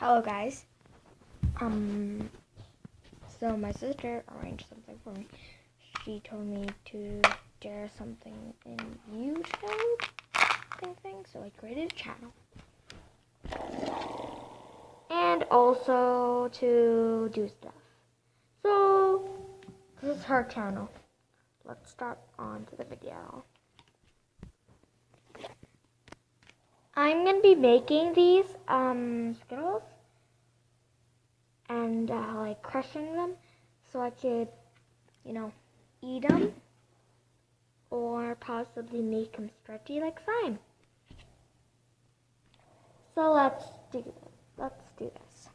Hello guys. So my sister arranged something for me. She told me to share something in YouTube thing, so I created a channel. And also to do stuff. So this is her channel. Let's start on to the video. I'm gonna be making these Skittles and like crushing them so I could, eat them or possibly make them stretchy like slime. So let's do this.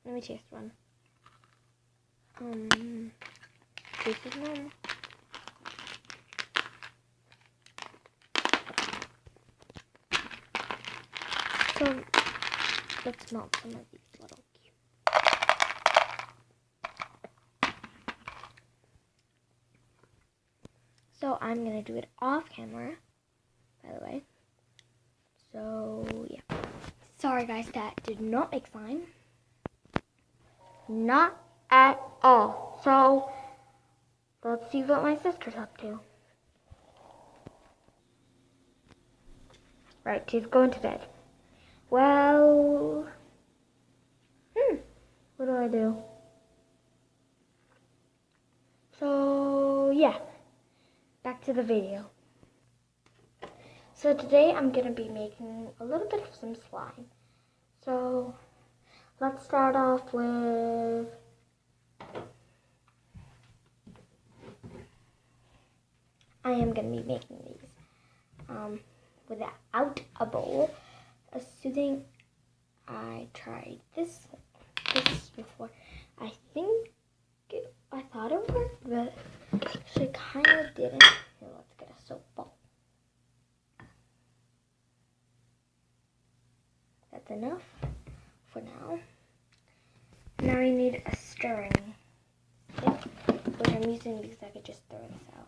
Let me taste one. This is normal. So let's smelt some of these little cubes. So I'm gonna do it off camera, by the way. So yeah. Sorry guys, that did not make slime. Not at all. So let's see what my sister's up to. Right, she's going to bed. Well, what do I do? So yeah, back to the video. So today I'm gonna be making a little bit of some slime. So let's start off with I am gonna be making these without a bowl. Assuming I tried this before. I thought it worked, but she kind of didn't. Here, let's get a soap ball. That's enough for now. Now I need a stirring stick, which I'm using because I could just throw this out.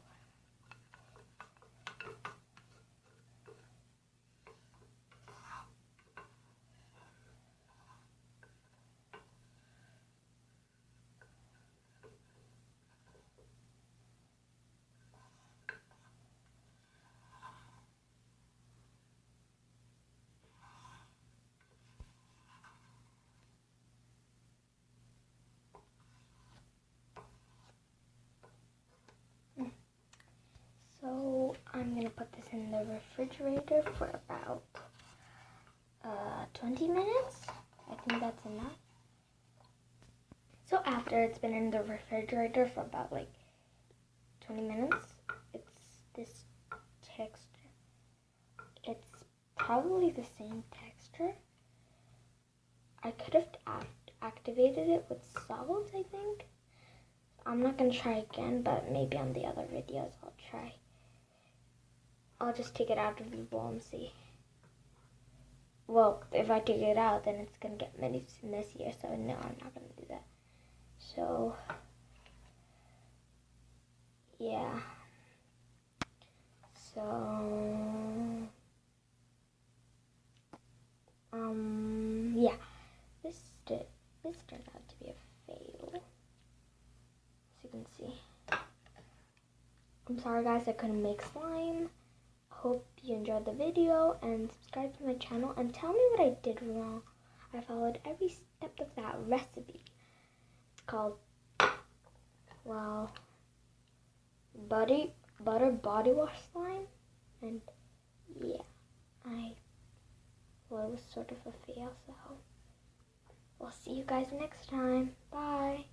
So I'm gonna put this in the refrigerator for about 20 minutes. I think that's enough. So after it's been in the refrigerator for about like 20 minutes, it's this texture. It's probably the same texture. I could have activated it with salt, I think. I'm not gonna try again, but maybe on the other videos I'll try. I'll just take it out of the bowl and see. Well, if I take it out, then it's gonna get messier, so no, I'm not gonna do that. So, yeah. So, yeah. This turned out to be a fail, as you can see. I'm sorry guys, I couldn't make slime. Hope you enjoyed the video and subscribe to my channel and tell me what I did wrong. I followed every step of that recipe. It's called, well, butter body wash slime, and yeah, it was sort of a fail, so we'll see you guys next time. Bye.